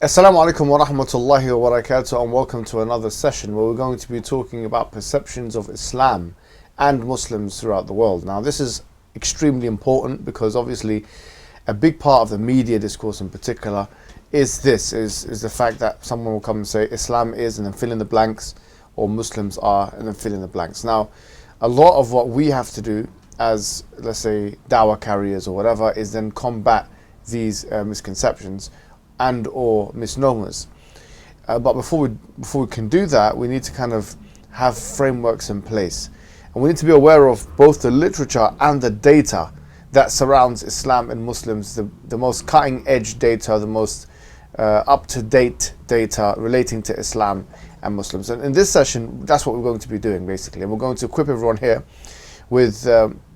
Assalamu alaikum wa rahmatullahi wa barakatuh, and welcome to another session where we're going to be talking about perceptions of Islam and Muslims throughout the world. Now, this is extremely important because obviously a big part of the media discourse in particular is the fact that someone will come and say Islam is and then fill in the blanks, or Muslims are and then fill in the blanks. Now, a lot of what we have to do as, let's say, dawah carriers or whatever is then combat these misconceptions and or misnomers. But before we can do that, we need to kind of have frameworks in place. And we need to be aware of both the literature and the data that surrounds Islam and Muslims, the most cutting edge data, the most up-to-date data relating to Islam and Muslims. And in this session, that's what we're going to be doing basically. And we're going to equip everyone here with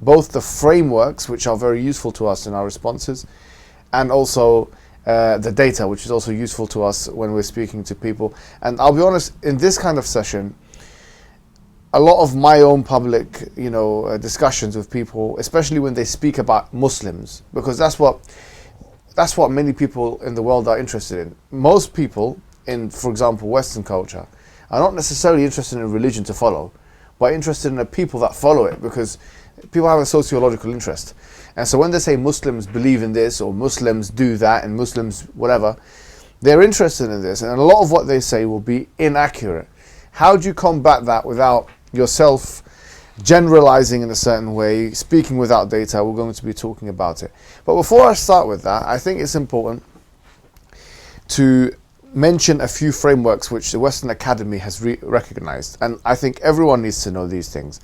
both the frameworks, which are very useful to us in our responses, and also the data, which is also useful to us when we're speaking to people. And I'll be honest, in this kind of session, a lot of my own public, discussions with people, especially when they speak about Muslims, because that's what many people in the world are interested in. Most people in, for example, Western culture, are not necessarily interested in religion to follow, but interested in the people that follow it, because people have a sociological interest. And so when they say Muslims believe in this, or Muslims do that, and Muslims whatever, they're interested in this, and a lot of what they say will be inaccurate. How do you combat that without yourself generalizing in a certain way, speaking without data? We're going to be talking about it. But before I start with that, I think it's important to mention a few frameworks which the Western Academy has recognized, and I think everyone needs to know these things.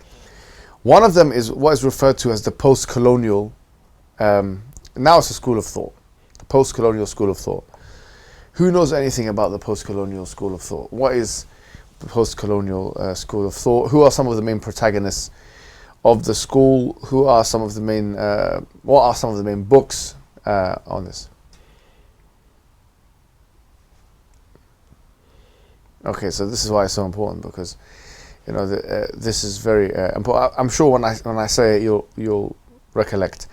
One of them is what is referred to as the post-colonial, now it's a school of thought, the post-colonial school of thought. Who knows anything about the post-colonial school of thought? What is the post-colonial school of thought? Who are some of the main protagonists of the school? Who are some of the main, what are some of the main books on this? Okay, so this is why it's so important, because this is very important. I'm sure when I say it, you'll recollect.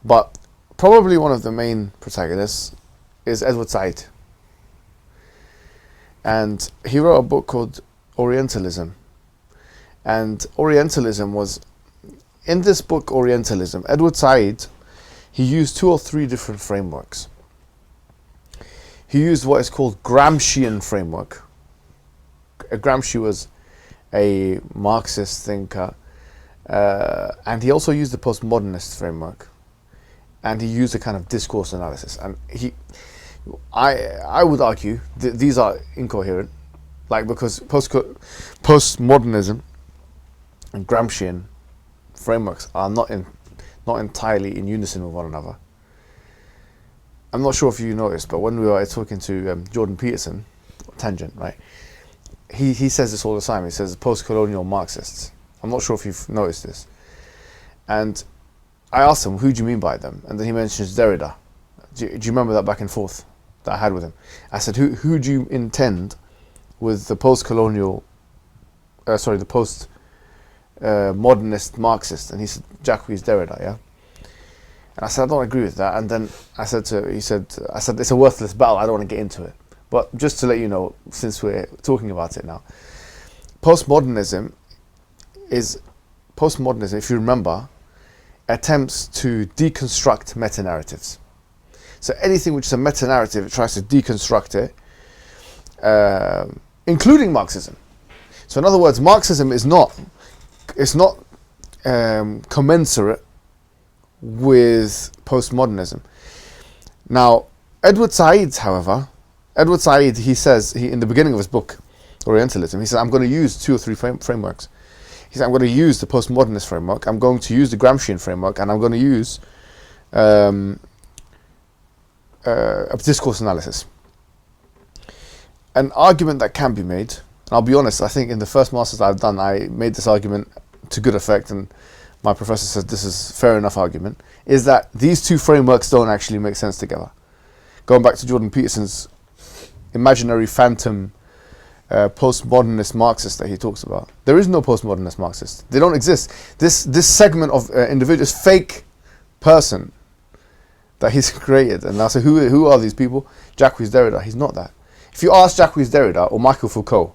But probably one of the main protagonists is Edward Said, and he wrote a book called Orientalism. And Orientalism was, in this book Orientalism, Edward Said, he used 2 or 3 different frameworks. He used what is called Gramscian framework. Gramsci was a Marxist thinker, and he also used the postmodernist framework, and he used a kind of discourse analysis. And I would argue these are incoherent, because postmodernism and Gramscian frameworks are not entirely in unison with one another. I'm not sure if you noticed, but when we were talking to Jordan Peterson, tangent, right? He says this all the time. He says post-colonial Marxists. I'm not sure if you've noticed this. And I asked him, who do you mean by them? And then he mentions Derrida. Do you remember that back and forth that I had with him? I said, who do you intend with the post-colonial, the post-modernist Marxist? And he said, Jacques Derrida, yeah? And I said, I don't agree with that. And then I said, it's a worthless battle. I don't want to get into it. But just to let you know, since we're talking about it now, postmodernism, if you remember, attempts to deconstruct meta-narratives. So anything which is a meta-narrative, it tries to deconstruct it, including Marxism. So in other words, Marxism is not commensurate with postmodernism. Now, Edward Said, however, he says, in the beginning of his book, Orientalism, he says, I'm going to use 2 or 3 frameworks. He said, I'm going to use the postmodernist framework, I'm going to use the Gramscian framework, and I'm going to use a discourse analysis. An argument that can be made, and I'll be honest, I think in the first masters I've done, I made this argument to good effect, and my professor said this is fair enough argument, is that these 2 frameworks don't actually make sense together. Going back to Jordan Peterson's imaginary phantom postmodernist Marxist that he talks about. There is no postmodernist Marxist. They don't exist. This segment of individuals, fake person that he's created. And I say, who are these people? Jacques Derrida. He's not that. If you ask Jacques Derrida or Michael Foucault,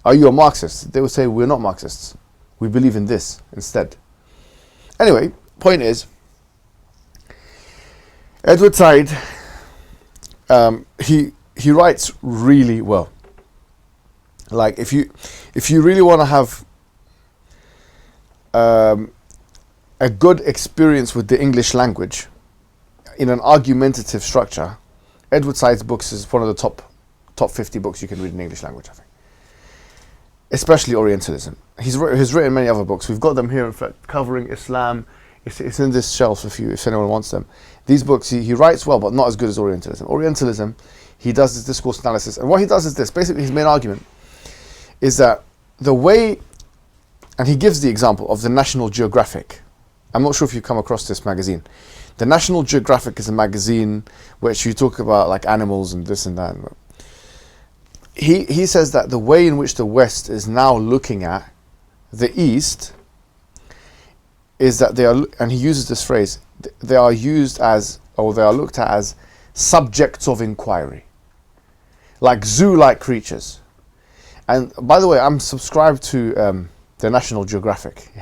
are you a Marxist? They will say, we're not Marxists. We believe in this instead. Anyway, point is, Edward Said, he writes really well. Like if you really want to have a good experience with the English language in an argumentative structure, Edward Said's books is one of the top 50 books you can read in English language, I think. Especially Orientalism. He's written many other books. We've got them here, in fact, covering Islam. It's in this shelf if anyone wants them. These books, he writes well, but not as good as Orientalism. Orientalism, he does this discourse analysis. And what he does is this. Basically, his main argument is that the way, and he gives the example of the National Geographic. I'm not sure if you've come across this magazine. The National Geographic is a magazine which you talk about like animals and this and that. He says that the way in which the West is now looking at the East is that they are, and he uses this phrase, they are used as, or they are looked at as subjects of inquiry, like zoo-like creatures. And by the way, I'm subscribed to the National Geographic,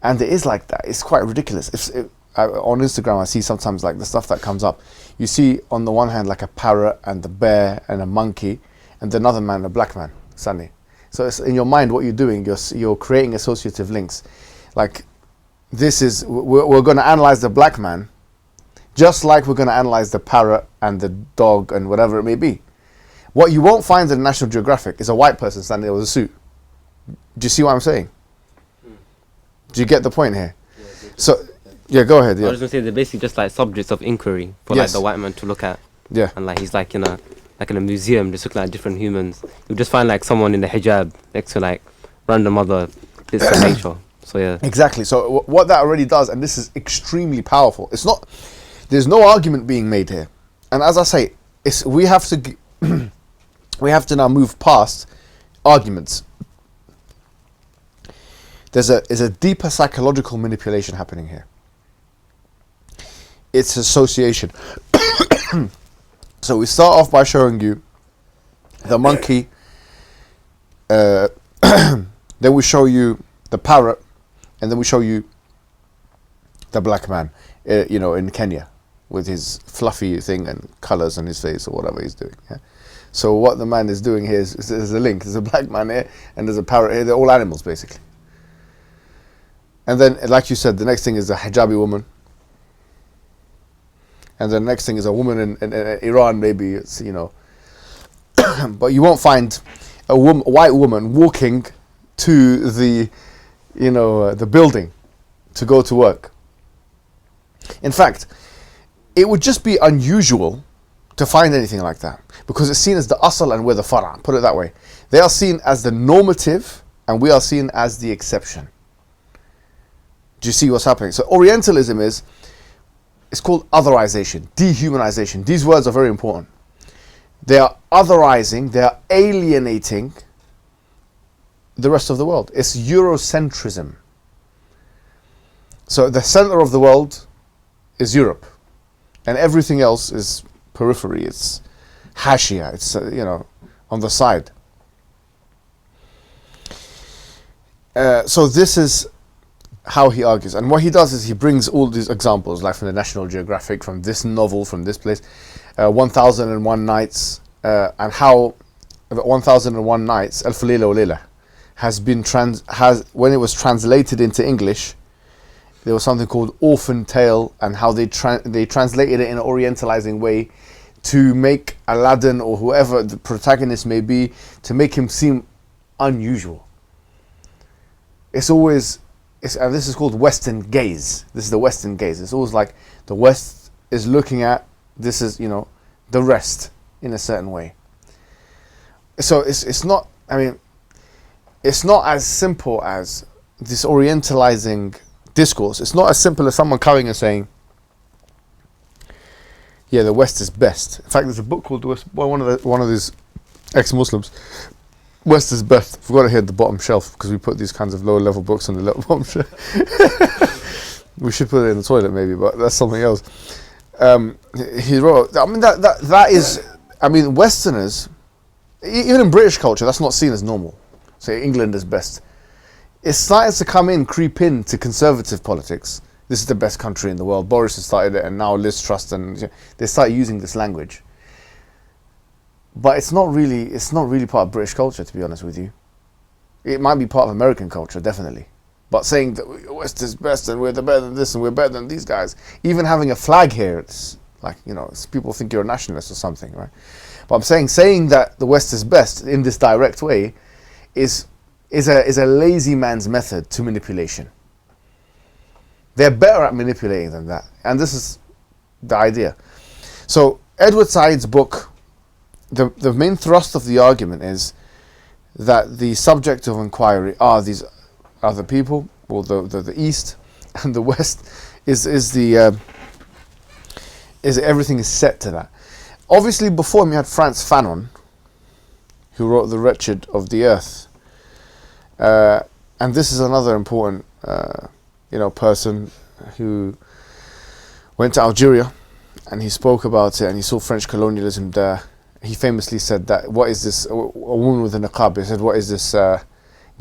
and it is like that. It's quite ridiculous. On Instagram, I see sometimes like the stuff that comes up. You see on the one hand like a parrot and a bear and a monkey, and another man, a black man, Sunny. So it's in your mind what you're doing. You're creating associative links. Like this is, we're going to analyze the black man, just like we're going to analyze the parrot and the dog and whatever it may be. What you won't find in the National Geographic is a white person standing there with a suit. Do you see what I'm saying? Do you get the point here? Yeah, so, yeah, go ahead. Yeah. I was going to say they're basically just like subjects of inquiry for like the white man to look at. Yeah. And like he's like in a museum just looking at different humans. You'll just find like someone in the hijab next to like random other bits of nature. So yeah. Exactly. So what that already does, and this is extremely powerful. It's not. There's no argument being made here, and as I say, we have to now move past arguments. There's a deeper psychological manipulation happening here. It's association. So we start off by showing you the monkey, then we show you the parrot, and then we show you the black man, in Kenya, with his fluffy thing and colours on his face or whatever he's doing. Yeah? So what the man is doing here is there's a link. There's a black man here and there's a parrot here. They're all animals, basically. And then, like you said, the next thing is a hijabi woman. And the next thing is a woman in Iran, maybe, it's, but you won't find a white woman walking to the building to go to work. In fact, it would just be unusual to find anything like that, because it's seen as the asal and we're the fara, put it that way. They are seen as the normative and we are seen as the exception. Do you see what's happening? So Orientalism it's called otherization, dehumanization. These words are very important. They are otherizing, they are alienating the rest of the world. It's Eurocentrism. So the center of the world is Europe, and everything else is periphery. It's hashia. It's on the side. So this is how he argues, and what he does is he brings all these examples, like from the National Geographic, from this novel, from this place, 1001 Nights, and how 1001 Nights, Alf Layla wa Layla, when it was translated into English, there was something called Orphan Tale, and how they translated it in an orientalizing way to make Aladdin or whoever the protagonist may be, to make him seem unusual. And this is called Western gaze. This is the Western gaze. It's always like the West is looking at this is the rest in a certain way. So it's not. I mean, it's not as simple as this orientalizing discourse. It's not as simple as someone coming and saying, "Yeah, the West is best." In fact, there's a book called The West by one of these ex-Muslims. West is best. I've got it here at the bottom shelf because we put these kinds of lower level books on the bottom shelf. We should put it in the toilet maybe, but that's something else. He wrote, I mean, that is, I mean, Westerners, even in British culture, that's not seen as normal. Say England is best. It's starting to creep in to conservative politics. This is the best country in the world. Boris has started it, and now Liz Truss, and they start using this language. But it's not really part of British culture, to be honest with you. It might be part of American culture, definitely. But saying that West is best and we're better than this and we're better than these guys, even having a flag here, it's like, it's people think you're a nationalist or something, right? But I'm saying that the West is best in this direct way is a lazy man's method to manipulation. They're better at manipulating than that, and this is the idea. So Edward Said's book, the main thrust of the argument is that the subject of inquiry are these other people, or the East, and the West is everything is set to that. Obviously, before him you had Frantz Fanon, who wrote The Wretched of the Earth, and this is another important person who went to Algeria, and he spoke about it, and he saw French colonialism there. He famously said that, what is this, a woman with a niqab, he said, what is this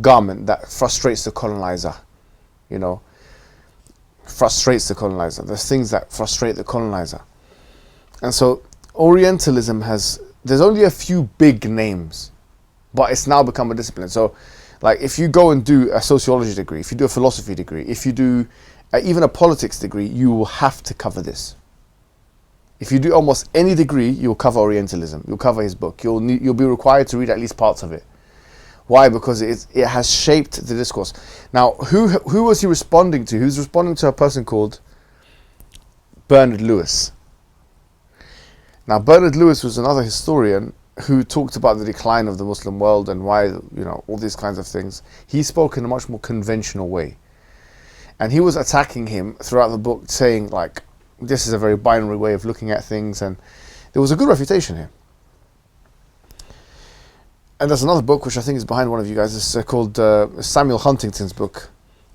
garment that frustrates the colonizer? Frustrates the colonizer. There's things that frustrate the colonizer. And so Orientalism there's only a few big names, but it's now become a discipline. So like if you go and do a sociology degree, if you do a philosophy degree, if you do even a politics degree, you will have to cover this. If you do almost any degree, you'll cover Orientalism. You'll cover his book. You'll be required to read at least parts of it. Why? Because it has shaped the discourse. Now, who was he responding to? He was responding to a person called Bernard Lewis. Now, Bernard Lewis was another historian who talked about the decline of the Muslim world and why, all these kinds of things. He spoke in a much more conventional way. And he was attacking him throughout the book, saying, like, this is a very binary way of looking at things, and there was a good refutation here. And there's another book which I think is behind one of you guys. It's called Samuel Huntington's book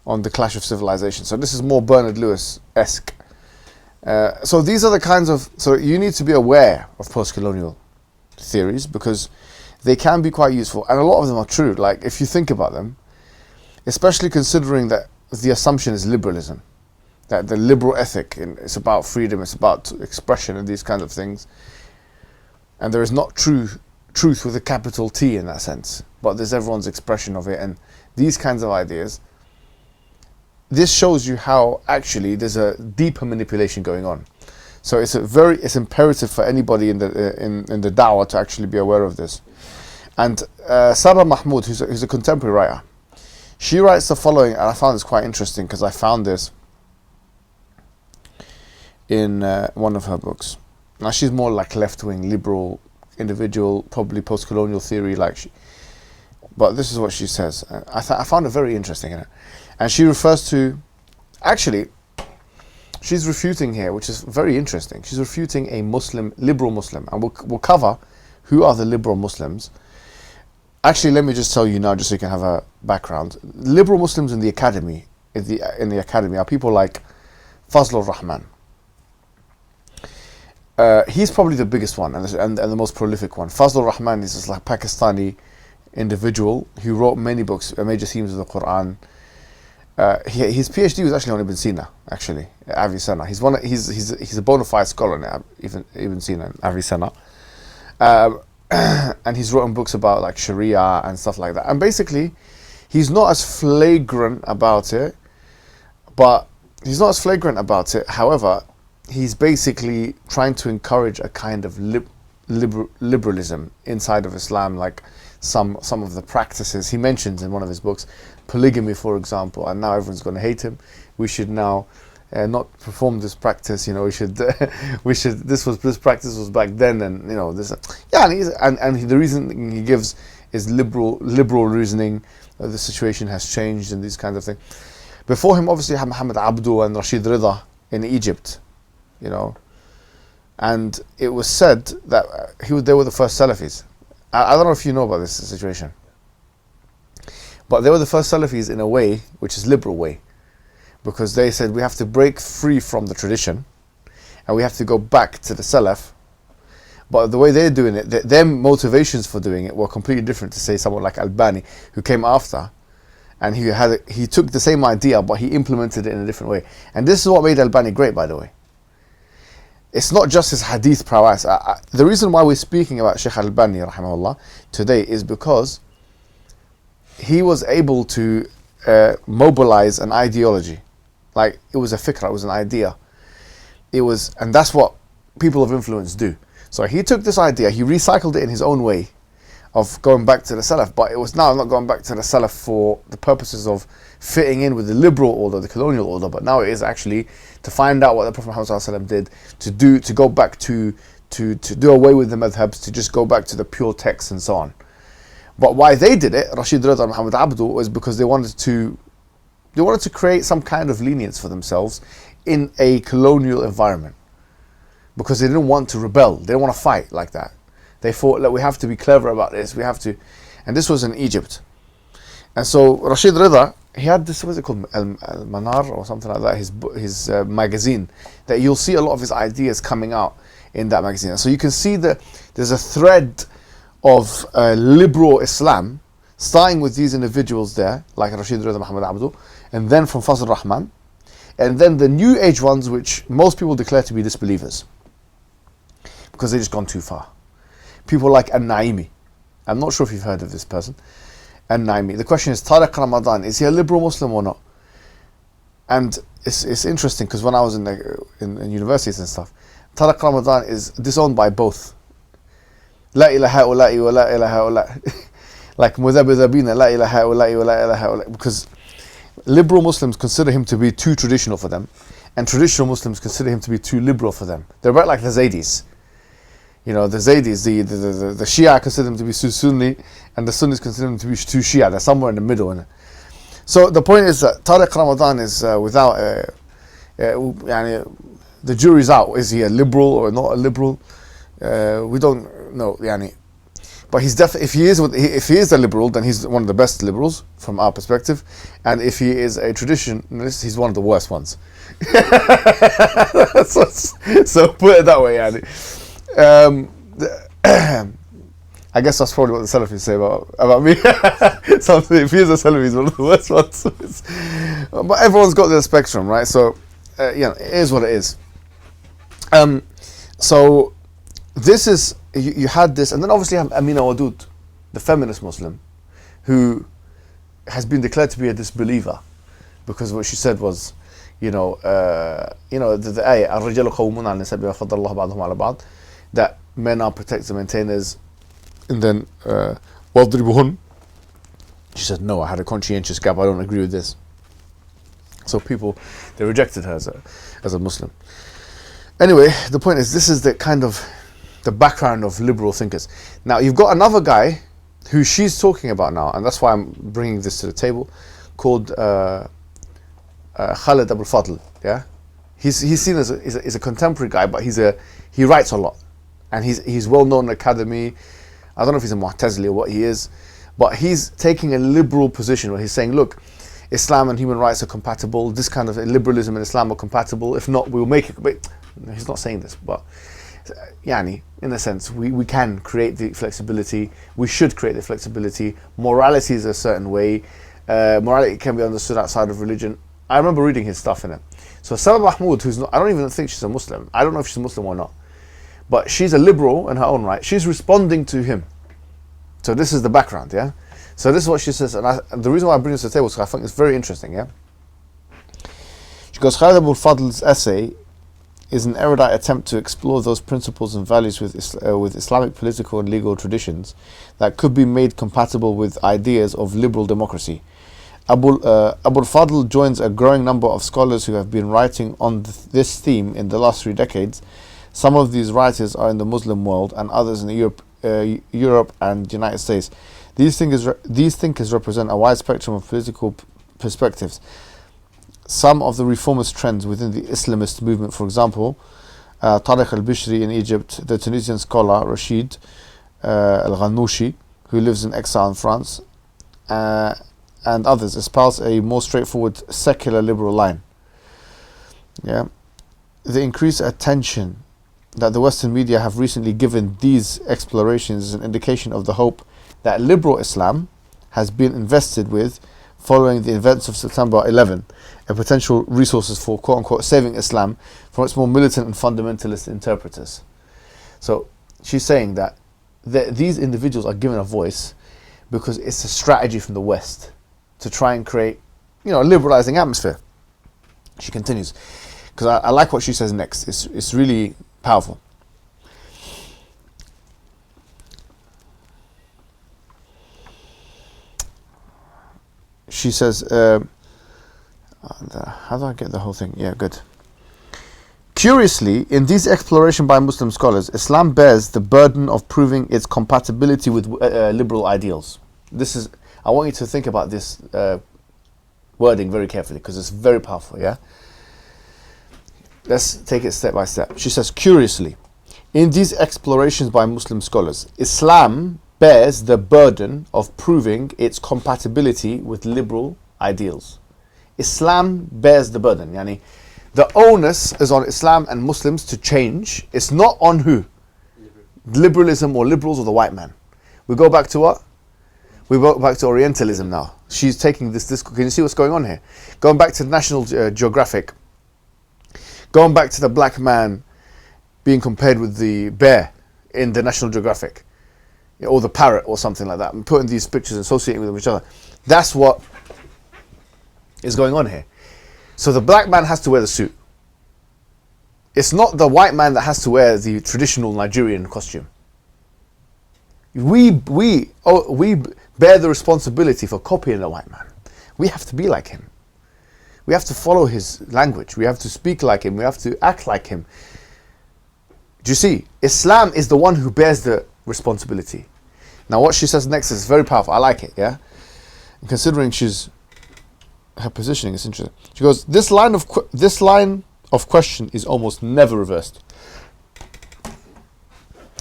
on the Clash of Civilizations. So this is more Bernard Lewis-esque. So these are the kinds of... So you need to be aware of post-colonial theories because they can be quite useful. And a lot of them are true. Like, if you think about them, especially considering that the assumption is liberalism, that the liberal ethic, it's about freedom, it's about expression and these kinds of things. And there is not truth with a capital T in that sense, but there's everyone's expression of it and these kinds of ideas. This shows you how actually there's a deeper manipulation going on. So it's imperative for anybody in the da'wah to actually be aware of this. And Sarah Mahmoud, who's a contemporary writer, she writes the following, and I found this quite interesting because I found this in one of her books. Now she's more like left-wing, liberal individual, probably post-colonial theory, but this is what she says. I found it very interesting in it. And she refers to, actually, she's refuting here, which is very interesting. She's refuting a Muslim, liberal Muslim, and we'll cover who are the liberal Muslims. Actually, let me just tell you now, just so you can have a background. Liberal Muslims in the academy, are people like Fazlur Rahman. He's probably the biggest one and the most prolific one. Fazlur Rahman is this like Pakistani individual who wrote many books, major themes of the Quran. His PhD was actually on Ibn Sina, actually, Avicenna. He's a bona fide scholar now, Ibn Sina and Avicenna. And he's written books about like Sharia and stuff like that. And basically, he's not as flagrant about it, however, he's basically trying to encourage a kind of liberalism inside of Islam, like some of the practices he mentions in one of his books, polygamy, for example. And now everyone's going to hate him. We should now not perform this practice. We should. This practice was back then, and this. Yeah, and the reason he gives is liberal reasoning. The situation has changed and these kinds of things. Before him, obviously, you have Muhammad Abdu and Rashid Rida in Egypt. And it was said that they were the first Salafis. I don't know if you know about this situation, but they were the first Salafis in a way which is liberal way, because they said we have to break free from the tradition and we have to go back to the Salaf. But the way they're doing it, their motivations for doing it were completely different to, say, someone like Albani, who came after, and he took the same idea, but he implemented it in a different way. And this is what made Albani great, by the way. It's not just his hadith prowess. The reason why we're speaking about Shaykh Albani, rahimahullah, today is because he was able to mobilize an ideology. Like, it was a fikrah, it was an idea. And that's what people of influence do. So he took this idea, he recycled it in his own way of going back to the Salaf, but it was now not going back to the Salaf for the purposes of fitting in with the liberal order, the colonial order, but now it is actually to find out what the Prophet Muhammad ﷺ did, to go back to do away with the madhabs, to just go back to the pure texts and so on. But why they did it, Rashid Rida and Muhammad Abdu, was because they wanted to create some kind of lenience for themselves in a colonial environment. Because they didn't want to rebel, they didn't want to fight like that. They thought that we have to be clever about this, and this was in Egypt. And so Rashid Rida, he had this, what's it called, Al-Manar or something like that, his magazine, that you'll see a lot of his ideas coming out in that magazine. And so you can see that there's a thread of liberal Islam, starting with these individuals there, like Rashid Rida Muhammad Abdu, and then from Fazl Rahman, and then the new age ones, which most people declare to be disbelievers, because they just gone too far. People like An-Naimi. I'm not sure if you've heard of this person. An-Naimi. The question is, Tariq Ramadan, is he a liberal Muslim or not? And it's interesting, because when I was in universities and stuff, Tariq Ramadan is disowned by both. La ilaha ula'i wa la ilaha ula'i. Like mudhabidhabina, la ilaha ula'i wa la ilaha ula'i. Because liberal Muslims consider him to be too traditional for them, and traditional Muslims consider him to be too liberal for them. They're about like the Zaydis. You know, the Zaydis, the Shia consider them to be too Sunni, and the Sunnis consider them to be too Shia. They're somewhere in the middle. Innit? So the point is that Tariq Ramadan is without the jury's out. Is he a liberal or not a liberal? We don't know. But he's definitely, if he is a liberal, then he's one of the best liberals from our perspective, and if he is a traditionalist, he's one of the worst ones. So put it that way, I guess that's probably what the Salafis say about me. Something, if he is a Salafi, he's one of the worst ones. But everyone's got their spectrum, right? So, it is what it is. So, this is, you had this, and then obviously you have Amina Wadud, the feminist Muslim, who has been declared to be a disbeliever, because what she said was, the ayah, الرجال قوامون على النساء بما فضل الله بعضهم على بعض, that men are protectors and maintainers, and then وَاضْرِبُهُنْ. She said, no, I had a conscientious gap, I don't agree with this. So people, they rejected her as a Muslim. Anyway, the point is, this is the kind of the background of liberal thinkers. Now, you've got another guy who she's talking about now, and that's why I'm bringing this to the table, called Khalid Abul Fadl. Yeah, he's seen as a contemporary guy, but he writes a lot, and he's well known in academy. I don't know if he's a Mu'tazili or what he is, but he's taking a liberal position where he's saying, look, Islam and human rights are compatible. This kind of liberalism and Islam are compatible. If not, we'll make it. But he's not saying this, but in a sense, we can create the flexibility. We should create the flexibility. Morality is a certain way. Morality can be understood outside of religion. I remember reading his stuff in it. So Sabah Mahmoud, who's not, I don't even think she's a Muslim. I don't know if she's a Muslim or not. But she's a liberal in her own right. She's responding to him. So this is the background, yeah? So this is what she says. And the reason why I bring this to the table is because I think it's very interesting, yeah? She goes, Khalid Abul Fadl's essay is an erudite attempt to explore those principles and values with Islamic political and legal traditions that could be made compatible with ideas of liberal democracy. Abul Fadl joins a growing number of scholars who have been writing on this theme in the last 3 decades. Some of these writers are in the Muslim world and others in Europe and United States. These thinkers represent a wide spectrum of political perspectives. Some of the reformist trends within the Islamist movement, for example, Tariq al-Bishri in Egypt, the Tunisian scholar Rashid al-Ghannouchi, who lives in exile in France, and others, espouse a more straightforward secular liberal line. Yeah, the increased attention that the Western media have recently given these explorations is an indication of the hope that liberal Islam has been invested with following the events of September 11 and potential resources for quote-unquote saving Islam from its more militant and fundamentalist interpreters. So she's saying that these individuals are given a voice because it's a strategy from the West to try and create, a liberalizing atmosphere. She continues, because I like what she says next. It's really powerful. She says, how do I get the whole thing? Yeah, good. Curiously, in these explorations by Muslim scholars, Islam bears the burden of proving its compatibility with liberal ideals. I want you to think about this wording very carefully because it's very powerful, yeah? Let's take it step by step. She says, curiously, in these explorations by Muslim scholars, Islam bears the burden of proving its compatibility with liberal ideals. Islam bears the burden. Yani, the onus is on Islam and Muslims to change. It's not on who? Liberalism or liberals or the white man. We go back to what? We go back to Orientalism now. She's taking this. Can you see what's going on here? Going back to National Geographic. Going back to the black man being compared with the bear in the National Geographic. Or the parrot or something like that. And putting these pictures, associating with each other. That's what is going on here. So the black man has to wear the suit. It's not the white man that has to wear the traditional Nigerian costume. We bear the responsibility for copying the white man. We have to be like him. We have to follow his language. We have to speak like him. We have to act like him. Do you see? Islam is the one who bears the responsibility. Now what she says next is very powerful. I like it, yeah? And considering her positioning is interesting. She goes, this line of question is almost never reversed.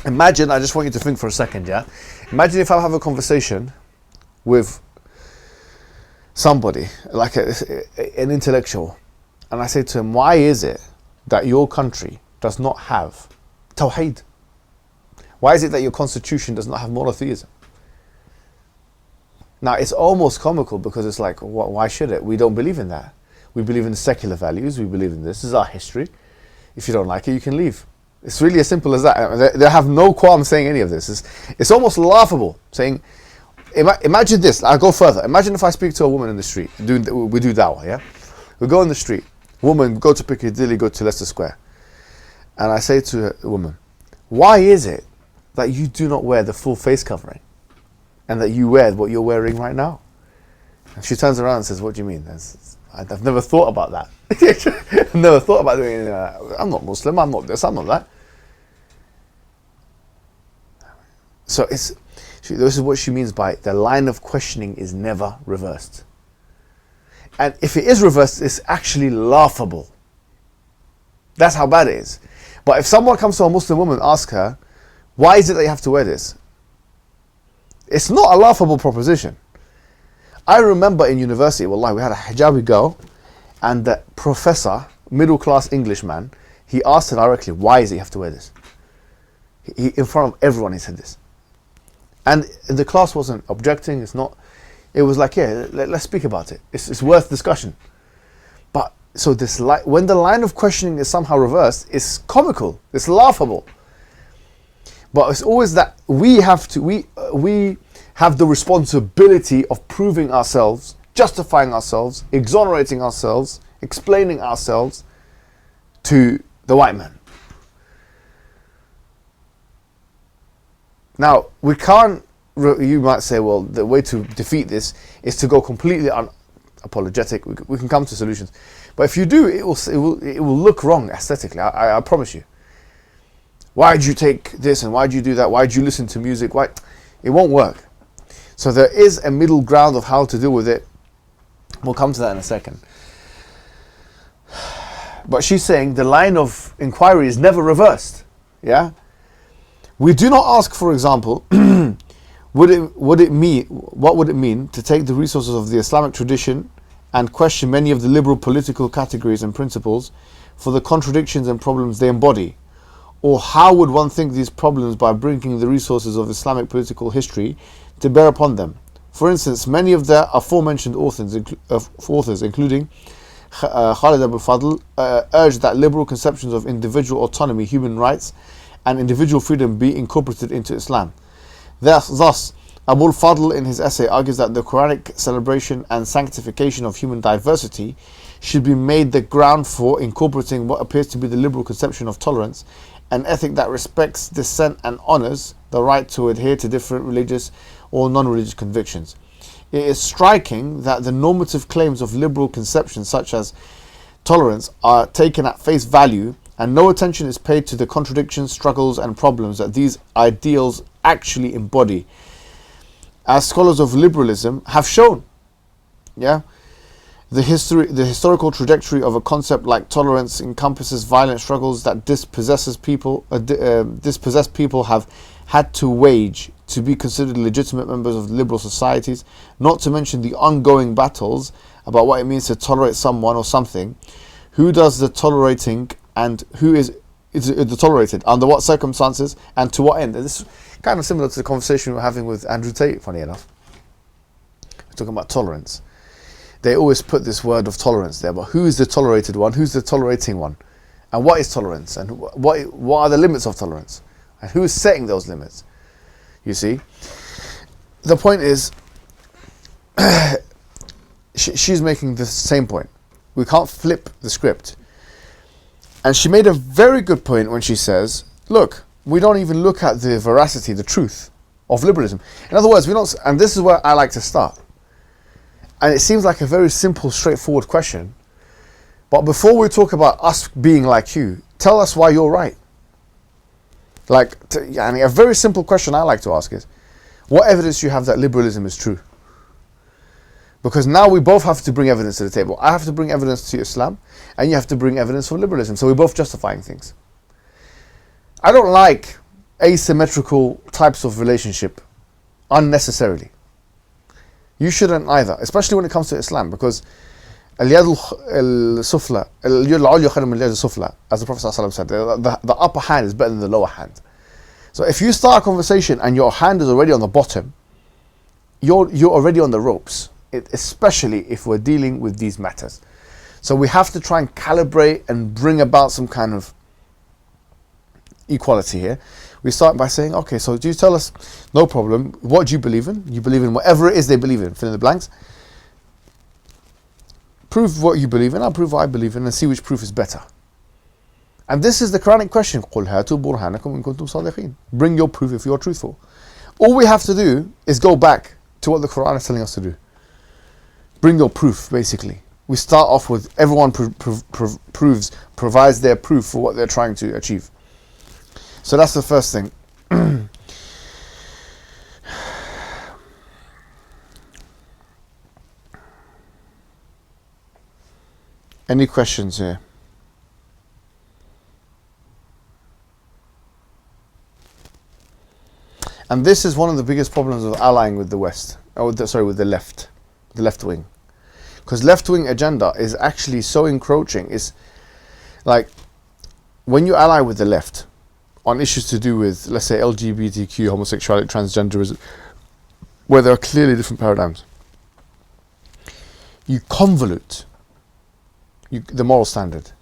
Imagine, I just want you to think for a second, yeah? Imagine if I have a conversation with somebody, like an intellectual, and I say to him, why is it that your country does not have Tawheed? Why is it that your constitution does not have monotheism? Now, it's almost comical because it's like, why should it? We don't believe in that. We believe in secular values. We believe in this. This is our history. If you don't like it, you can leave. It's really as simple as that. They have no qualm saying any of this. It's almost laughable saying, imagine this. I'll go further. Imagine if I speak to a woman in the street. We do dawah, yeah? We go in the street. Woman, go to Piccadilly, go to Leicester Square. And I say to a woman, why is it that you do not wear the full face covering and that you wear what you're wearing right now? And she turns around and says, what do you mean? I've never thought about that. I've never thought about doing anything like that. I'm not Muslim, I'm not this, I'm not that. So this is what she means by the line of questioning is never reversed. And if it is reversed, it's actually laughable. That's how bad it is. But if someone comes to a Muslim woman and asks her, why is it that you have to wear this? It's not a laughable proposition. I remember in university, wallahi, we had a hijabi girl and the professor, middle class Englishman, he asked her directly, why is it you have to wear this? In front of everyone he said this. And the class wasn't objecting, it was like, yeah, let's speak about it. It's worth discussion. But so when the line of questioning is somehow reversed, it's comical, it's laughable. But it's always that we have the responsibility of proving ourselves, justifying ourselves, exonerating ourselves, explaining ourselves to the white man. Now, we can't, you might say, well, the way to defeat this is to go completely unapologetic. We can come to solutions. But if you do, it will look wrong aesthetically, I promise you. Why did you take this and why did you do that? Why did you listen to music? Why? It won't work. So there is a middle ground of how to deal with it. We'll come to that in a second. But she's saying the line of inquiry is never reversed. Yeah? We do not ask, for example, what would it mean to take the resources of the Islamic tradition and question many of the liberal political categories and principles for the contradictions and problems they embody? Or how would one think these problems by bringing the resources of Islamic political history to bear upon them? For instance, many of the aforementioned authors including Khalid Abul Fadl, urged that liberal conceptions of individual autonomy, human rights, and individual freedom be incorporated into Islam. Thus, Abul Fadl in his essay argues that the Quranic celebration and sanctification of human diversity should be made the ground for incorporating what appears to be the liberal conception of tolerance, an ethic that respects dissent and honors the right to adhere to different religious or non-religious convictions. It is striking that the normative claims of liberal conceptions such as tolerance are taken at face value and no attention is paid to the contradictions, struggles and problems that these ideals actually embody. As scholars of liberalism have shown, the historical trajectory of a concept like tolerance encompasses violent struggles that dispossessed people have had to wage to be considered legitimate members of liberal societies, not to mention the ongoing battles about what it means to tolerate someone or something. Who does the tolerating and who is the tolerated, under what circumstances and to what end? And this is kind of similar to the conversation we were having with Andrew Tate, funny enough. We're talking about tolerance. They always put this word of tolerance there, but who is the tolerated one? Who's the tolerating one? And what is tolerance? And what are the limits of tolerance? And who is setting those limits? You see? The point is, she's making the same point. We can't flip the script. And she made a very good point when she says, look, we don't even look at the veracity, the truth of liberalism. In other words, we don't, and this is where I like to start. And it seems like a very simple, straightforward question. But before we talk about us being like you, tell us why you're right. And a very simple question I like to ask is, what evidence do you have that liberalism is true? Because now we both have to bring evidence to the table. I have to bring evidence to Islam, and you have to bring evidence for liberalism. So we're both justifying things. I don't like asymmetrical types of relationship unnecessarily. You shouldn't either, especially when it comes to Islam, because al-yad al-sufla, al-yad al-ulya khayrun min al-yad al-sufla, as the Prophet ﷺ said, the upper hand is better than the lower hand. So if you start a conversation and your hand is already on the bottom, you're already on the ropes, especially if we're dealing with these matters. So we have to try and calibrate and bring about some kind of equality here. We start by saying, okay, so do you tell us, no problem, what do you believe in? You believe in whatever it is they believe in, fill in the blanks. Prove what you believe in, I'll prove what I believe in, and see which proof is better. And this is the Quranic question. قُلْ هَاتُوا بُرْهَانَكُمْ إِن كُنْتُمْ صَادِقِينَ. Bring your proof if you're truthful. All we have to do is go back to what the Quran is telling us to do. Bring your proof, basically. We start off with everyone provides their proof for what they're trying to achieve. So that's the first thing. Any questions here? And this is one of the biggest problems of allying with the West, with the left wing. Because left-wing agenda is actually so encroaching. It's like when you ally with the left on issues to do with, let's say, LGBTQ, homosexuality, transgenderism, where there are clearly different paradigms, you convolute the moral standard.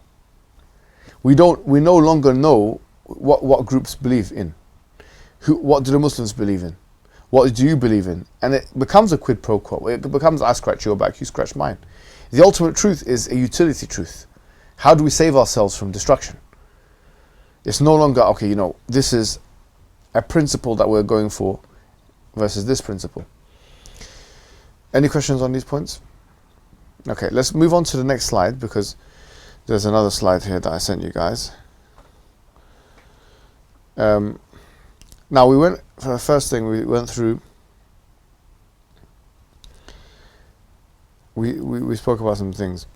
We no longer know what groups believe in. What do the Muslims believe in? What do you believe in? And it becomes a quid pro quo. It becomes I scratch your back, you scratch mine. The ultimate truth is a utility truth. How do we save ourselves from destruction? It's no longer, okay, this is a principle that we're going for versus this principle. Any questions on these points? Okay, let's move on to the next slide, because there's another slide here that I sent you guys. Now for the first thing we went through, we spoke about some things.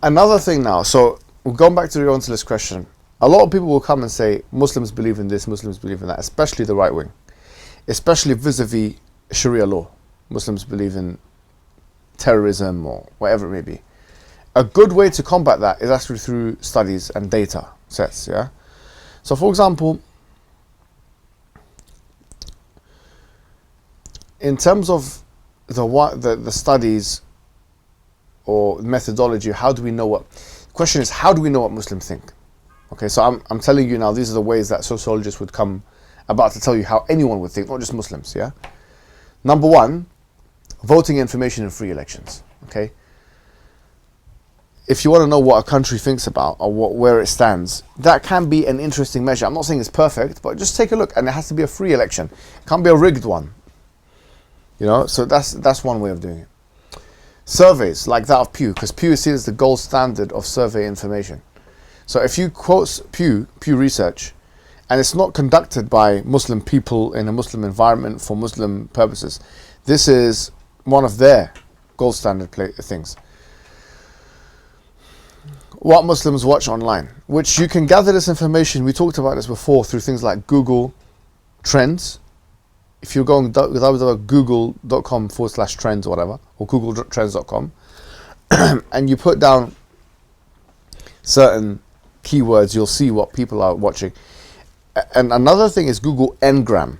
Another thing now, so we're going back to the Orientalist question. A lot of people will come and say Muslims believe in this, Muslims believe in that, especially the right wing, especially vis-a-vis Sharia law. Muslims believe in terrorism or whatever it may be. a good way to combat that is actually through studies and data sets. Yeah. So, for example, in terms of the studies or methodology, how do we know what? The question is, how do we know what Muslims think? Okay, so I'm telling you now, these are the ways that sociologists would come about to tell you how anyone would think, not just Muslims. Yeah. Number one, voting information in free elections. Okay. If you want to know what a country thinks about or where it stands, that can be an interesting measure. I'm not saying it's perfect, but just take a look, and it has to be a free election. It can't be a rigged one. You know, so that's one way of doing it. Surveys like that of Pew, because Pew is seen as the gold standard of survey information. So if you quote Pew Research, and it's not conducted by Muslim people in a Muslim environment for Muslim purposes, this is one of their gold standard things. What Muslims watch online, which you can gather this information, we talked about this before, through things like Google Trends. If you're going google.com/trends or whatever, or googletrends.com, and you put down certain keywords, you'll see what people are watching. And another thing is Google Ngram.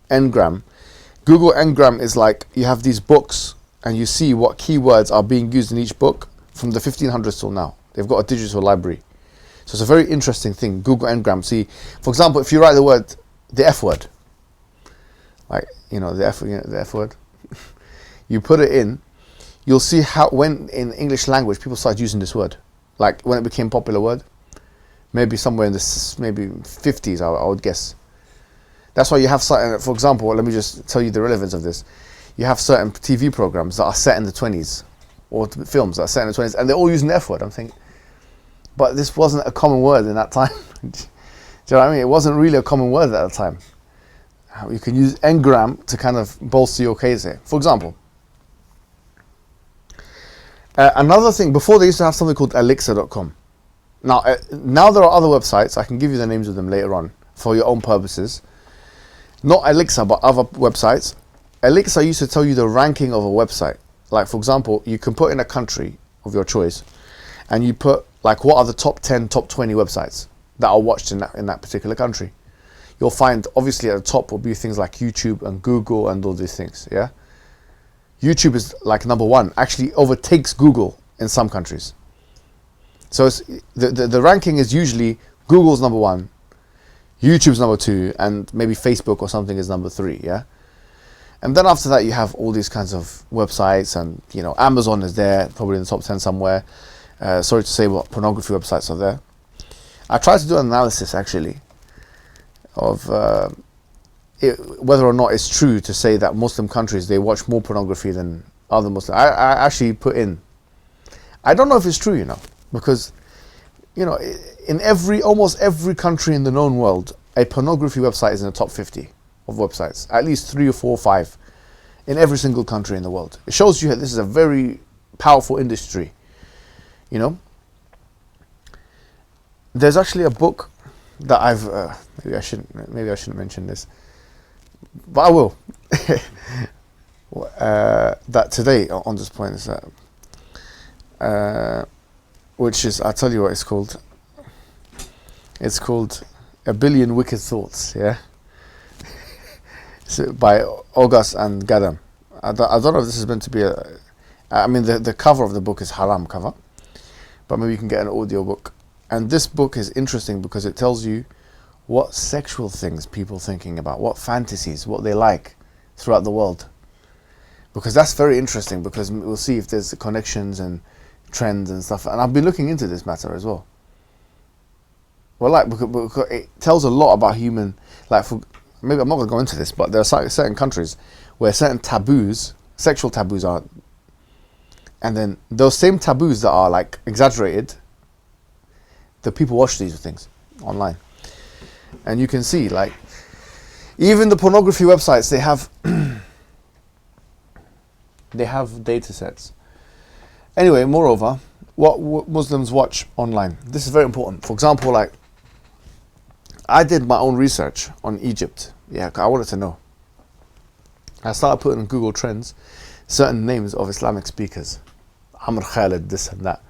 Google Ngram is like, you have these books and you see what keywords are being used in each book from the 1500s till now. They've got a digital library. So it's a very interesting thing, Google Ngram. See, for example, if you write the F word, like, the F word, you put it in, you'll see how, when in English language people started using this word, like when it became a popular word, maybe somewhere in the 50s, I would guess. That's why you have certain, for example, let me just tell you the relevance of this. You have certain TV programs that are set in the 20s, or films that are set in the 20s, and they're all using the F word. I'm thinking, but this wasn't a common word in that time. Do you know what I mean? It wasn't really a common word at the time. You can use Ngram to kind of bolster your case here. For example, another thing, before they used to have something called elixir.com. Now there are other websites. I can give you the names of them later on for your own purposes. Not Elixir, but other websites. Elixir used to tell you the ranking of a website. Like, for example, you can put in a country of your choice, and you put, like, what are the top 10, top 20 websites that are watched in that particular country. You'll find, obviously, at the top will be things like YouTube and Google and all these things, yeah? YouTube is, like, number one, actually overtakes Google in some countries. So it's, the ranking is usually Google's number one, YouTube's number two, and maybe Facebook or something is number three, yeah? And then after that, you have all these kinds of websites, and, Amazon is there, probably in the top 10 somewhere. Sorry to say what pornography websites are there. I tried to do an analysis, actually, of whether or not it's true to say that Muslim countries, they watch more pornography than other Muslims. I actually put in, I don't know if it's true, because, in almost every country in the known world, a pornography website is in the top 50 of websites, at least 3 or 4 or 5 in every single country in the world. It shows you that this is a very powerful industry. There's actually a book that I've maybe I shouldn't mention this, but I will. That today on this point is that which is, I'll tell you what it's called. It's called A Billion Wicked Thoughts, yeah? So by August and Gadam. I don't know if this is meant to be the cover of the book is haram cover, but maybe you can get an audio book. And this book is interesting because it tells you what sexual things people thinking about, what fantasies, what they like throughout the world. Because that's very interesting, because we'll see if there's connections and trends and stuff. And I've been looking into this matter as well. Well, because it tells a lot about human, maybe I'm not going to go into this, but there are certain countries where certain taboos, sexual taboos are, and then those same taboos that are exaggerated, the people watch these things online. And you can see, even the pornography websites, they have they have data sets. Anyway, moreover, what Muslims watch online, this is very important. For example, I did my own research on Egypt. Yeah, I wanted to know. I started putting in Google Trends certain names of Islamic speakers. Amr Khalid, this and that,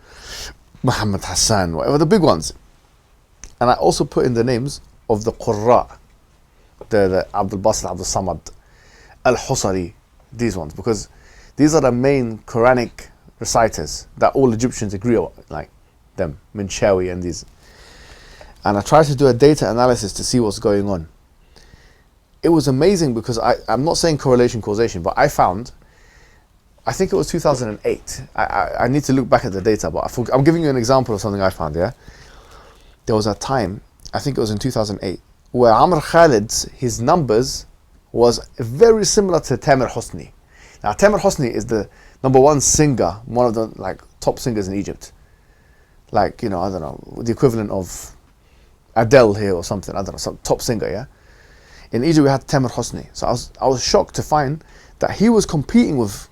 Muhammad Hassan, whatever, the big ones. And I also put in the names of the Qurra, the Abdul Basit, Abdul Samad, Al-Husari, these ones, because these are the main Quranic reciters that all Egyptians agree on, like them, Minshawi and these. And I tried to do a data analysis to see what's going on. It was amazing because I'm not saying correlation, causation, but I found, I think it was 2008. I need to look back at the data, but I'm giving you an example of something I found, yeah? There was a time, I think it was in 2008, where Amr Khalid's, his numbers was very similar to Tamer Hosni. Now, Tamer Hosni is the #1 singer, one of the like top singers in Egypt. Like, you know, I don't know, the equivalent of Adele here or something, I don't know, some top singer, yeah? In Egypt, we had Tamer Hosni. So I was shocked to find that he was competing with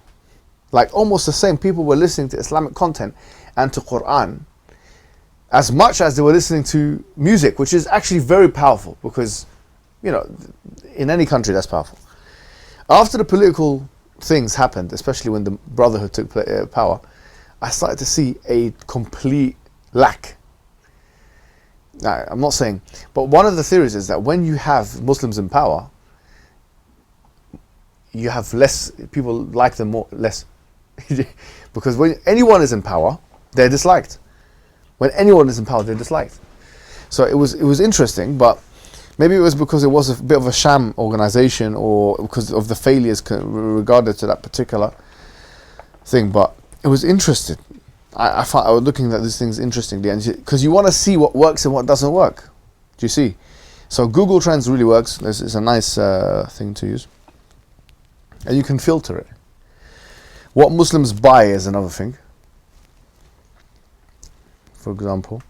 like almost the same people were listening to Islamic content and to Quran as much as they were listening to music, which is actually very powerful because, you know, in any country that's powerful. After the political things happened, especially when the Brotherhood took power, I started to see a complete lack. Now, I'm not saying, but one of the theories is that when you have Muslims in power, you have less, people like them more, less. Because when anyone is in power, they're disliked. When anyone is in power, they're disliked. So it was interesting, but maybe it was because it was a bit of a sham organization or because of the failures regarded to that particular thing, but it was interesting. I was looking at these things interestingly, and because you want to see what works and what doesn't work. Do you see? So Google Trends really works. It's a nice thing to use, and you can filter it. What Muslims buy is another thing. For example,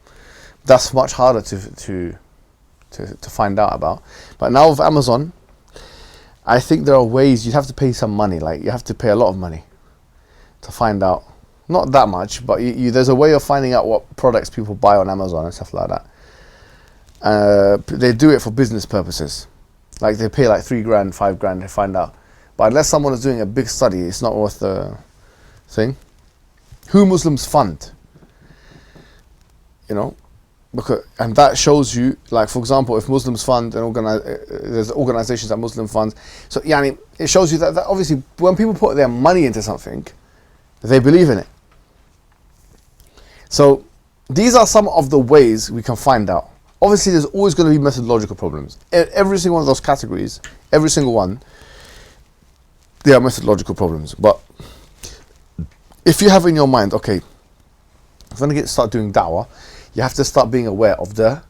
that's much harder to find out about. But now with Amazon, I think there are ways you have to pay some money. Like you have to pay a lot of money to find out. Not that much, but there's a way of finding out what products people buy on Amazon and stuff like that. They do it for business purposes. Like they pay like $3 grand, $5 grand to find out. But unless someone is doing a big study, it's not worth the thing. Who Muslims fund, you know, and that shows you, like for example, if Muslims fund and there's organizations that Muslim funds. So yani, it shows you that obviously when people put their money into something, they believe in it. So these are some of the ways we can find out. Obviously, there's always going to be methodological problems. Every single one of those categories, every single one, there are methodological problems. But if you have in your mind, okay, if you're going to start doing da'wah, you have to start being aware of the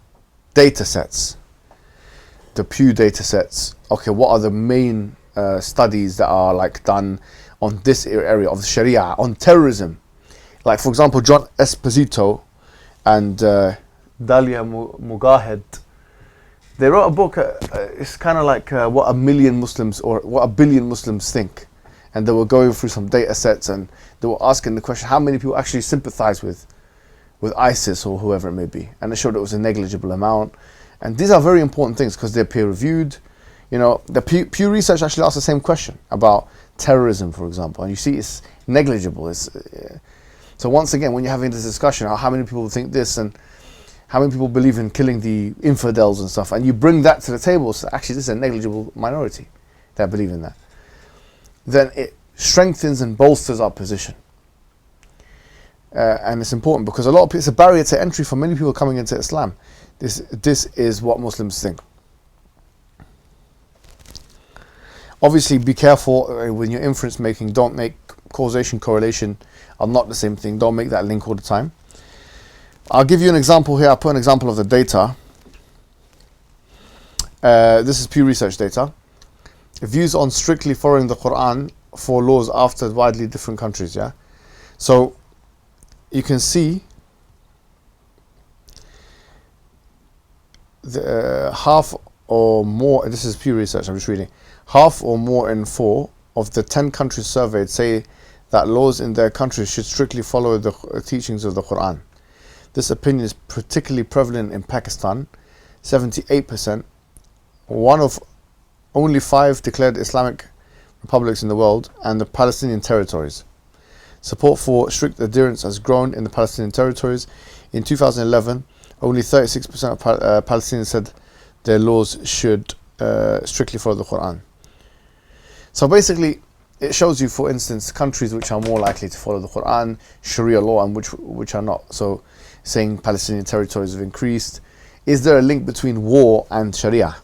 data sets, the Pew data sets. Okay, what are the main studies that are like done on this area of the Sharia, on terrorism? Like for example, John Esposito and Dalia Mugahed, they wrote a book, it's kind of like what a million Muslims or what a billion Muslims think. And they were going through some data sets and they were asking the question, how many people actually sympathize with ISIS or whoever it may be? And they showed it was a negligible amount. And these are very important things because they're peer reviewed. You know, the Pew Research actually asked the same question about terrorism, for example. And you see it's negligible. So once again, when you're having this discussion, how many people think this and how many people believe in killing the infidels and stuff, and you bring that to the table, so actually this is a negligible minority that believe in that, then it strengthens and bolsters our position. And it's important because it's a barrier to entry for many people coming into Islam. This is what Muslims think. Obviously, be careful when you're inference making. Don't make causation, correlation are not the same thing. Don't make that link all the time. I'll give you an example here. I'll put an example of the data. This is Pew Research data. Views on strictly following the Quran for laws after widely different countries. Yeah, so you can see the half or more. This is Pew Research. I'm just reading. Half or more in 4 of the 10 countries surveyed say that laws in their countries should strictly follow the teachings of the Quran. This opinion is particularly prevalent in Pakistan, 78%, one of only 5 declared Islamic republics in the world, and the Palestinian territories. Support for strict adherence has grown in the Palestinian territories. In 2011, only 36% of Palestinians said their laws should strictly follow the Quran. So basically, it shows you, for instance, countries which are more likely to follow the Quran, Sharia law, and which are not. So, saying Palestinian territories have increased. Is there a link between war and Sharia?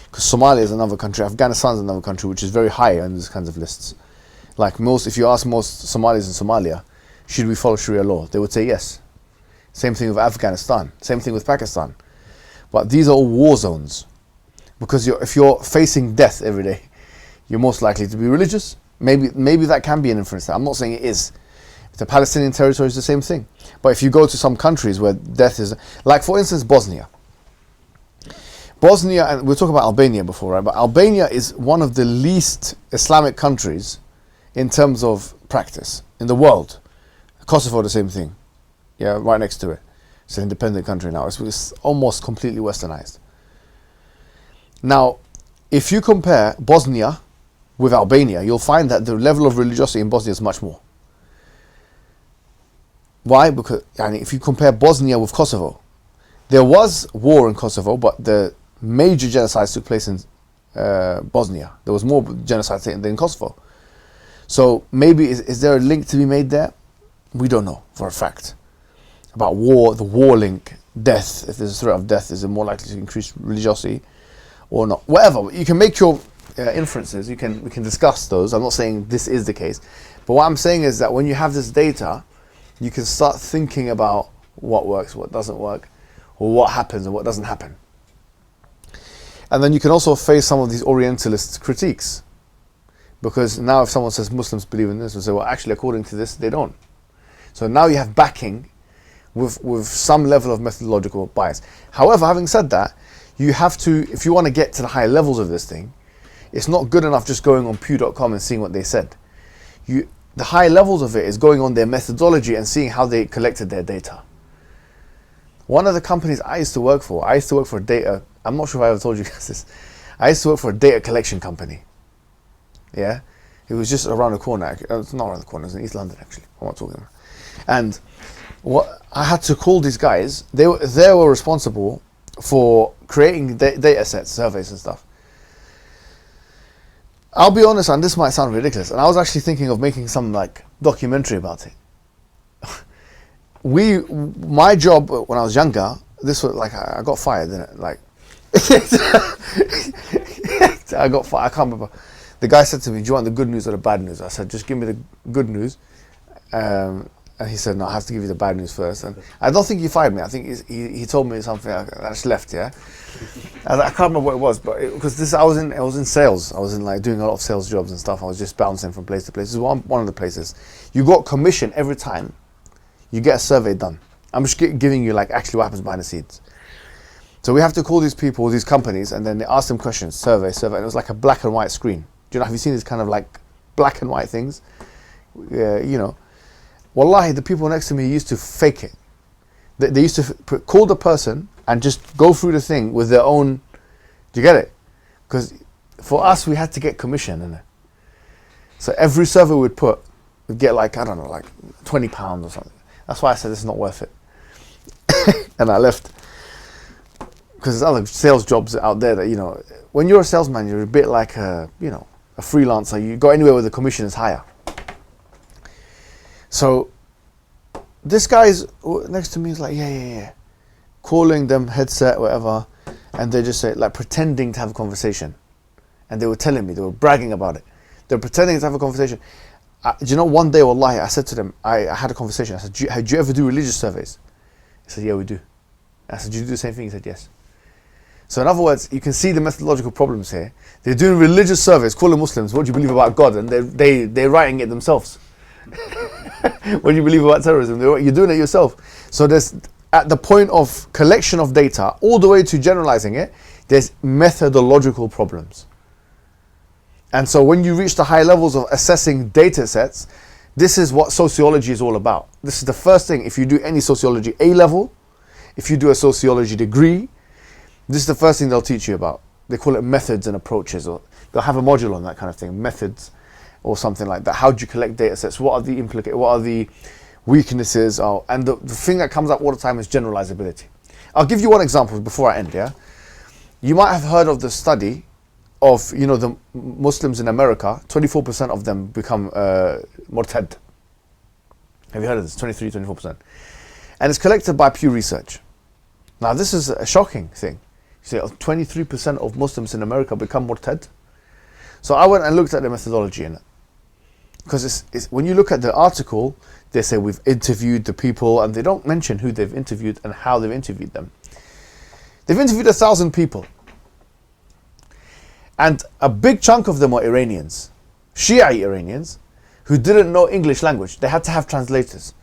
Because Somalia is another country, Afghanistan is another country which is very high on these kinds of lists. Like if you ask most Somalis in Somalia, should we follow Sharia law? They would say yes. Same thing with Afghanistan. Same thing with Pakistan. But these are all war zones. Because if you're facing death every day, you're most likely to be religious. Maybe that can be an inference there. I'm not saying it is. The Palestinian territory is the same thing. But if you go to some countries where death is... Like, for instance, Bosnia. Bosnia, and we'll talk about Albania before, right? But Albania is one of the least Islamic countries in terms of practice in the world. Kosovo, the same thing. Yeah, right next to it. It's an independent country now. It's almost completely westernized. Now, if you compare Bosnia with Albania, you'll find that the level of religiosity in Bosnia is much more. Why? Because if you compare Bosnia with Kosovo, there was war in Kosovo, but the major genocides took place in Bosnia. There was more genocide than in Kosovo. So maybe is there a link to be made there? We don't know for a fact. About war, the war link, death, if there's a threat of death, is it more likely to increase religiosity or not? Whatever, you can make your inferences, we can discuss those. I'm not saying this is the case. But what I'm saying is that when you have this data, you can start thinking about what works, what doesn't work, or what happens and what doesn't happen. And then you can also face some of these Orientalist critiques. Because now if someone says Muslims believe in this, we'll say, well, actually, according to this, they don't. So now you have backing with some level of methodological bias. However, having said that, you have to, if you want to get to the higher levels of this thing, it's not good enough just going on pew.com and seeing what they said. The higher levels of it is going on their methodology and seeing how they collected their data. One of the companies I used to work for a data, I'm not sure if I ever told you guys this, I used to work for a data collection company. Yeah? It was just around the corner. It's not around the corner, it's in East London actually. I'm not talking about. And I had to call these guys. They were responsible for creating data sets, surveys and stuff. I'll be honest, and this might sound ridiculous, and I was actually thinking of making some like documentary about it. My job when I was younger, this was like I got fired, didn't it? Like I got fired. I can't remember. The guy said to me, "Do you want the good news or the bad news?" I said, "Just give me the good news." And he said, "No, I have to give you the bad news first." And I don't think he fired me. I think he told me something. I just left. Yeah, I can't remember what it was, but because I was in sales. I was in like doing a lot of sales jobs and stuff. I was just bouncing from place to place. This is one of the places. You got commission every time you get a survey done. I'm just giving you like actually what happens behind the scenes. So we have to call these people, these companies, and then they ask them questions, survey, and it was like a black and white screen. Do you know? Have you seen these kind of like black and white things? You know. Wallahi, the people next to me used to fake it. They used to call the person and just go through the thing with their own. Do you get it? Because for us, we had to get commission, innit? So every survey we'd get like, I don't know, like £20 or something. That's why I said this is not worth it. And I left. Because there's other sales jobs out there that, you know, when you're a salesman, you're a bit like a freelancer. You go anywhere where the commission is higher. So this guy's next to me is like, yeah. Calling them headset, whatever. And they just say, like pretending to have a conversation. And they were telling me, they were bragging about it. They were pretending to have a conversation. Do you know, one day, wallahi, I said to them, I had a conversation. I said, do you ever do religious surveys? He said, yeah, we do. I said, do you do the same thing? He said, yes. So in other words, you can see the methodological problems here. They're doing religious surveys, calling Muslims, what do you believe about God? And they're writing it themselves. What do you believe about terrorism? You're doing it yourself. So there's, at the point of collection of data, all the way to generalizing it, there's methodological problems. And so when you reach the high levels of assessing data sets, this is what sociology is all about. This is the first thing. If you do any sociology A level, if you do a sociology degree, this is the first thing they'll teach you about. They call it methods and approaches, or they'll have a module on that kind of thing, methods or something like that. How do you collect data sets? What are the weaknesses? And the thing that comes up all the time is generalizability. I'll give you one example before I end. Yeah, you might have heard of the study of the Muslims in America. 24% of them become murtad. Have you heard of this? 24%, and it's collected by Pew Research. Now this is a shocking thing. You say 23% of Muslims in America become murtad. So I went and looked at the methodology in it, because it's when you look at the article, they say we've interviewed the people, and they don't mention who they've interviewed and how they've interviewed them. They've interviewed 1,000 people, and a big chunk of them are Iranians, Shia Iranians, who didn't know English language. They had to have translators.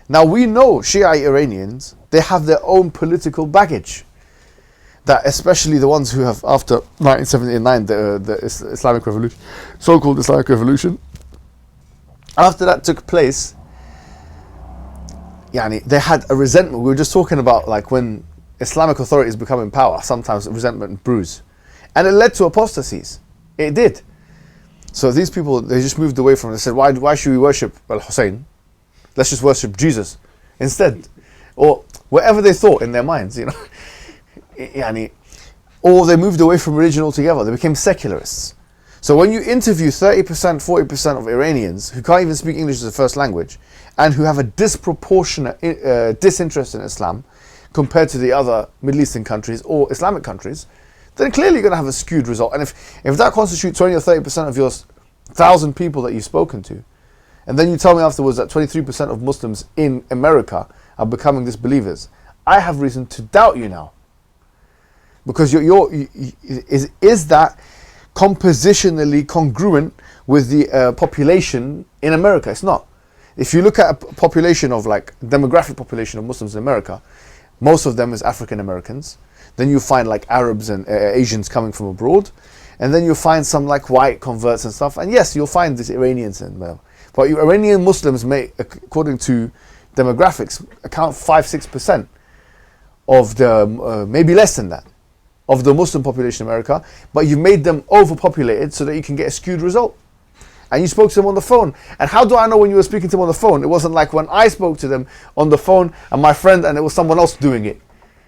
Now we know Shia Iranians, they have their own political baggage. That especially the ones who have, after 1979, the Islamic Revolution, so-called Islamic Revolution, after that took place, they had a resentment. We were just talking about like when Islamic authorities become in power, sometimes resentment brews. And it led to apostasies. It did. So these people, they just moved away from it. They said, why should we worship Al-Hussein? Let's just worship Jesus instead. Or whatever they thought in their minds, Or they moved away from religion altogether. They became secularists. So when you interview 30%, 40% of Iranians who can't even speak English as a first language, and who have a disproportionate disinterest in Islam compared to the other Middle Eastern countries or Islamic countries, then clearly you're going to have a skewed result. And if that constitutes 20 or 30% of your 1,000 people that you've spoken to, and then you tell me afterwards that 23% of Muslims in America are becoming disbelievers, I have reason to doubt you now. Because is that compositionally congruent with the population in America? It's not. If you look at a population of demographic population of Muslims in America, most of them is African Americans. Then you find Arabs and Asians coming from abroad, and then you find some white converts and stuff. And yes, you'll find these Iranians but Iranian Muslims may, according to demographics, account 5-6% of the maybe less than that of the Muslim population in America, but you've made them overpopulated so that you can get a skewed result. And you spoke to them on the phone. And how do I know when you were speaking to them on the phone? It wasn't like when I spoke to them on the phone and my friend, and it was someone else doing it.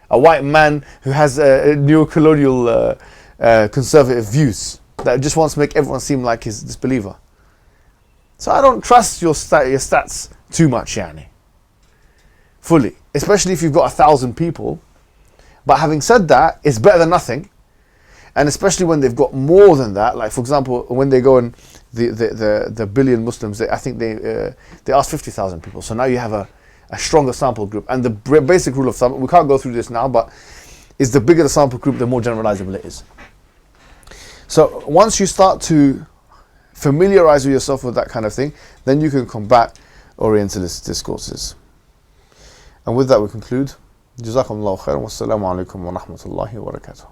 A white man who has neo-colonial conservative views that just wants to make everyone seem like he's a disbeliever. So I don't trust your stats too much, fully. Especially if you've got 1,000 people. But having said that, it's better than nothing. And especially when they've got more than that, like for example, when they go in the billion Muslims, I think they asked 50,000 people. So now you have a stronger sample group. And the basic rule of thumb, we can't go through this now, but is the bigger the sample group, the more generalizable it is. So once you start to familiarize yourself with that kind of thing, then you can combat Orientalist discourses. And with that we conclude. جزاكم الله خيرا والسلام عليكم ورحمة الله وبركاته.